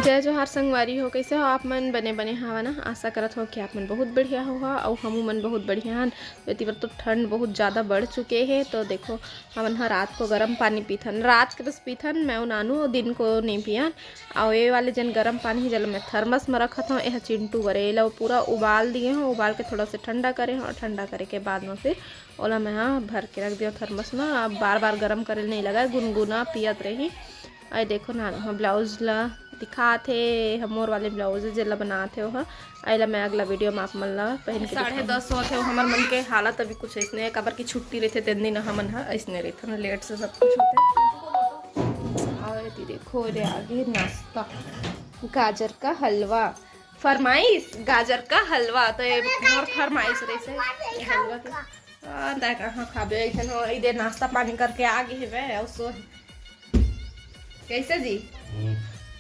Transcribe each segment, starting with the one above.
जय जोहार संगवारी हो, कैसे हो आप मन? बने बने हवा ना। आशा करत हो कि आप मन बहुत बढ़िया होगा और हमू मन बहुत बढ़िया हन। इति बार तो ठंड बहुत ज़्यादा बढ़ चुके हैं। तो देखो हमन ह रात को गर्म पानी पीथन, रात के बस पीथन, मैं नानू दिन को नहीं पियन। और ये वाले जन गर्म पानी जल मैं थर्मस में रखत हूँ। यह चिंटू बरे ला पूरा उबाल दिए हूँ, उबाल के थोड़ा से ठंडा करे हूँ और ठंडा करे के बाद में फिर ओला मैं भर के रख दिया थर्मस में। अब बार बार गर्म करे नहीं लगा, गुनगुना पियत रही। अरे देखो ना हम ब्लाउज ला दिखाते, हमोर वाले ब्लाउज जेला बनाते हो अला मैं अगला वीडियो में आप मन ला पहन के 10:30 होते हो। हमार मन के हालत अभी कुछ ऐसने कबर की छुट्टी रहते तीन दिन हमन ऐसने रहते ना, लेट से सब कुछ होते। और देखो रे आगे नाश्ता गाजर का हलवा फरमाइश, गाजर का हलवा तो मोर फरमाइश रही हलवा के कहाँ खाबे ऐसे हो। इधर नाश्ता पानी करके आ गए है और सो कैसे जी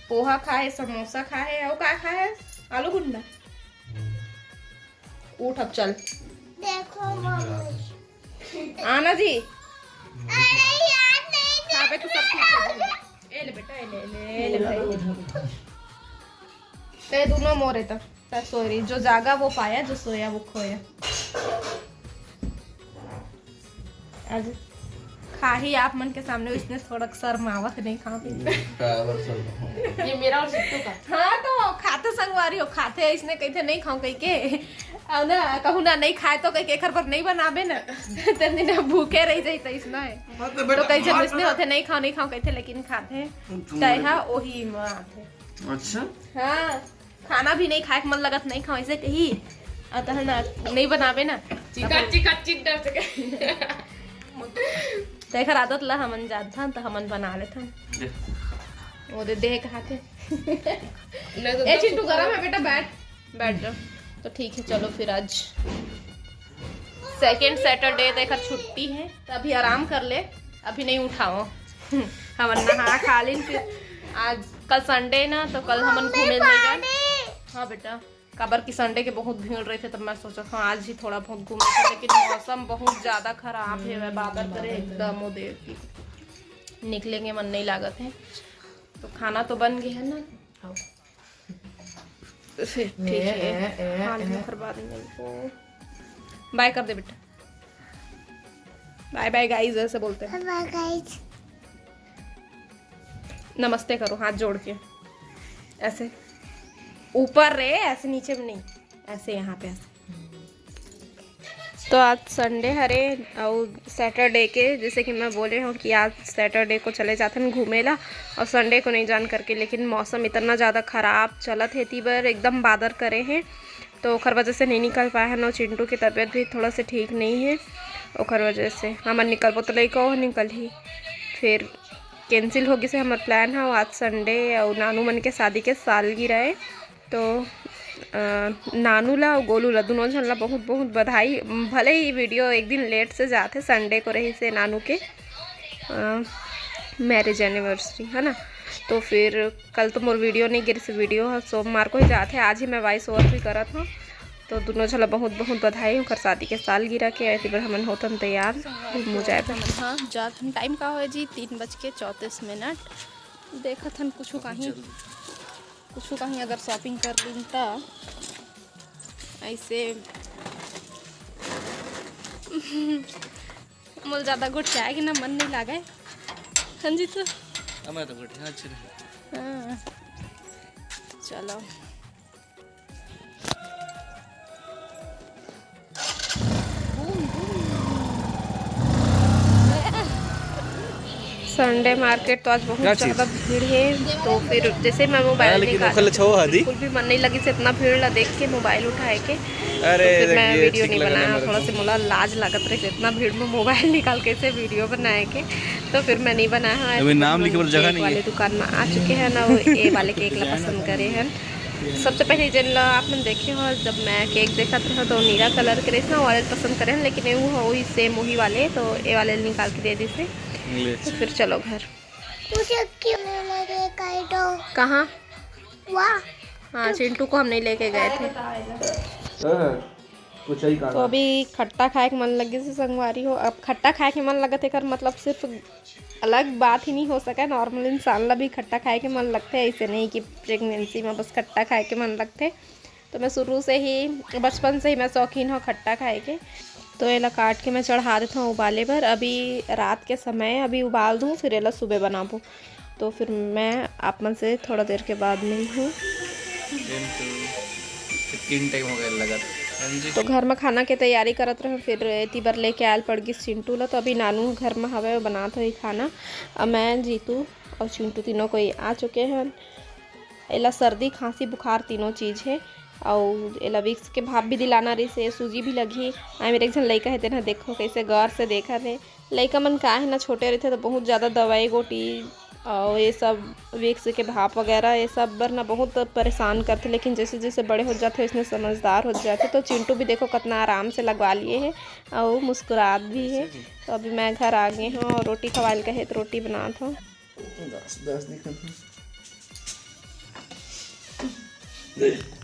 पोहा खाए, समोसा खाए और क्या खाए, आलू गुंडा। उठ अब चल देखो आना जी। खाबे तो सब ठीक है। ए ले बेटा, ए ले भाई, ते दोनों मोरे तक सोरी, जो जागा वो पाया, जो सोया वो खोया। आज खाही आप मन के सामने इसने थोड़ा शर्मावत नहीं खा पी। ये मेरा और सिट्टू का। हाँ तो खाते संगवारी हो, खाते इसने कहते नहीं खाओ कह के ना कहूँ ना नहीं खाए तो कह के एक बार नहीं बनाबे ना तीन दिन भूखे रह जाते इसने। तो कई जब इसने होते नहीं खाओ कहते, लेकिन खाते कहा वही में आते। अच्छा हाँ खाना भी नहीं खाए मन लगत नहीं खाओ ऐसे कही अतः ना नहीं बनाबे ना देखर आदत ला हमन जात था तो हमन बना लेते वो दे दे खाते। ए चिंटू गरम है बेटा, बैठ जाओ। तो ठीक है चलो फिर आज सेकंड सैटरडे देखकर छुट्टी है तो अभी आराम कर ले, अभी नहीं उठाओ। हमन नहा खा लें फिर आज कल संडे ना, तो कल हमन घूमे जाएंगे। हाँ बेटा कबर की संडे के बहुत भीड़ रहे थे, तब मैं सोचा था आज ही थोड़ा बहुत घूमे थे, लेकिन मौसम बहुत ज़्यादा खराब है। वह बादल करे एकदम वो देर की निकलेंगे मन नहीं लागत है। तो खाना तो बन गया है ना, फिर ठीक है खाना करवा देंगे इनको। बाय कर दे बेटा, बाय बाय गाइस ऐसे बोलते हैं। बाय गाइस, नमस्ते करो हाथ जोड़ के, ऐसे ऊपर रे, ऐसे नीचे में नहीं, ऐसे यहाँ पे ऐसे। तो आज संडे हरे और सैटरडे के, जैसे कि मैं बोले हूँ कि आज सैटरडे को चले जाते हैं घूमे ला और संडे को नहीं जान करके, लेकिन मौसम इतना ज़्यादा ख़राब चलत है तीबर एकदम बादर करे हैं, तो ओखर वजह से नहीं निकल पाया है। ना चिंटू की तबीयत भी थोड़ा से ठीक नहीं है, ओखर वजह से हमन निकलबो तो नहीं कहो निकल ही फिर कैंसिल होगी से हमारा प्लान है। आज संडे और नानू मन के शादी के सालगिरह है, तो नानू ला और गोलू ला दोनों जन ला बहुत बहुत बधाई। भले ही वीडियो एक दिन लेट से जाते, संडे को रही से नानू के मैरिज एनिवर्सरी है ना, तो फिर कल तो मोर वीडियो नहीं गिरी से वीडियो है सोमवार को ही जाते। आज ही मैं वॉइस ओवर भी करा था, तो दोनों झला बहुत बहुत बधाई हूँ शादी के सालगिरह के। ऐसे बार हमन होतन तैयार मुझे। हाँ जात टाइम का हो जी 3:34। देखत हन कुछ कहीं अगर शॉपिंग कर ली तो ऐसे मोल ज़्यादा गुट जाएगी ना, मन नहीं लागे। हाँ जी तो हाँ चलो संडे मार्केट तो आज बहुत ज़्यादा भीड़ है। तो फिर जैसे मैं मोबाइल बिल्कुल भी मन नहीं लगी से इतना भीड़ ला देख के मोबाइल उठाए के, अरे तो फिर मैं वीडियो नहीं बनाया। थोड़ा से मुला लाज लागत रही इतना भीड़ में मोबाइल निकाल के से वीडियो बनाए के, तो फिर मैं नहीं बनाया है। अभी नाम लिखे पर जगह नहीं है। वाले दुकान में आ चुके हैं ना, वो ए वाले केक ला पसंद करे हैं। सबसे पहले जन ला आपने देखे हो, जब मैं केक देखा था तो नीला कलर के ना वाले पसंद करे हैं, लेकिन वो वही सेम वही वाले, तो ए वाले निकाल के दे दी से। तो फिर चलो घर। मुझे क्यों नहीं लगे काइडो? कहाँ? वाह हाँ चिंटू को हम नहीं लेके गए थे। कुछ ही तो अभी खट्टा खाए के मन लगे से संगवारी हो। अब खट्टा खाए के मन लगत है कर मतलब सिर्फ अलग बात ही नहीं हो सका, नॉर्मल इंसान ला भी खट्टा खाए के मन लगते है, ऐसे नहीं कि प्रेगनेंसी में बस खट्टा खाए के मन लगते। तो मैं शुरू से ही बचपन से ही मैं शौकीन हूँ खट्टा खाए के। तो एला काट के मैं चढ़ा देता हूँ उबाले पर। अभी रात के समय अभी उबाल दूँ फिर एला सुबह बनाबूँ। तो फिर मैं आप मन से थोड़ा देर के बाद मिली हूँ। 3 टाइम हो गया लगा। तो घर में खाना के तैयारी करत रहे, फिर इतनी बार लेके आयल पड़ गई चिंटू ला। तो अभी नानू घर में हवे बनात ही खाना। अब मैं जीतू और चिंटू तीनों कोई आ चुके हैं। एला सर्दी खांसी बुखार तीनों चीज़ है और एला विक्स के भाप भी दिलाना रही से, सूजी भी लगी। मेरे एक जन लड़का है ना, देखो कैसे गौर से देखा रहे। लड़का मन का है ना छोटे रहते तो बहुत ज़्यादा दवाई गोटी और ये सब विक्स के भाप वगैरह ये सब बर ना बहुत परेशान करते, लेकिन जैसे जैसे बड़े हो जाते इसमें समझदार हो जाते। तो चिंटू भी देखो कितना आराम से लगवा लिए है और मुस्कुरात भी है। तो अभी मैं घर आ गई हूँ और रोटी खवाल का है तो रोटी बनाता हूँ।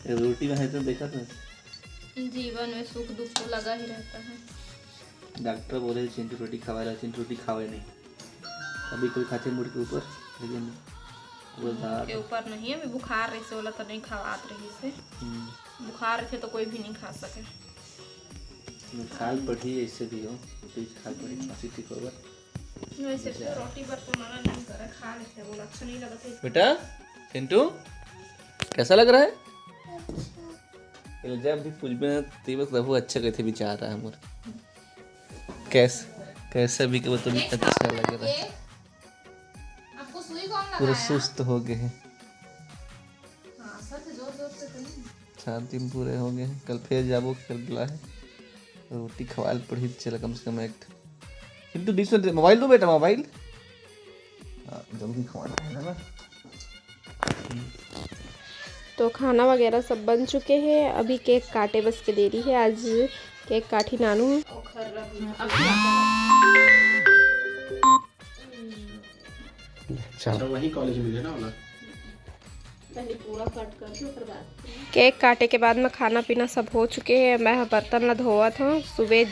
रोटी में है तो देखा था। जीवन में सुख दुख तो लगा ही रहता है। डॉक्टर बोले चिंटू रोटी खवाएगा, चिंटू रोटी खावे नहीं। अभी कोई खाते मुड़ के ऊपर, लेकिन वो के ऊपर नहीं, अभी बुखार रही से बोला तो नहीं खवात रही से। बुखार रहे तो कोई भी नहीं खा सके। खाल पड़ी ऐसे भी हो, खाल पड़ी खांसी ठीक होगा। वैसे तो रोटी पर तो मना नहीं कर, खा लेते बोला अच्छा नहीं लगता। बेटा चिंटू कैसा लग रहा है? जब भी पूछ में तीवस रहू अच्छा कहते विचार रहा है मोर। कैसा भी वो तो अच्छा लग रहा है। आपको सुई कौन लगाया? पूरा सुस्त हो गए हैं। हाँ सर जोर जोर से तो नहीं। 7 दिन पूरे हो गए हैं। कल फिर जाबो कर बुला है, रोटी खवाल पड़ी चल कम से कम एक। किंतु डिश में मोबाइल दो बेटा, मोबाइल जल्दी खवाना है ना। तो खाना वगैरह सब बन चुके हैं, अभी केक काटे बस के देरी है। आज केक काटी नानू। अच्छा वही कॉलेज में है ना वाला। पहले पूरा कट कर दो फिर बाद। केक काटे के बाद में खाना पीना सब हो चुके हैं। मैं बर्तन ना धोआ था सुबह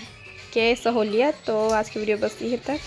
के सहूलियत। तो आज की वीडियो बस यहीं तक।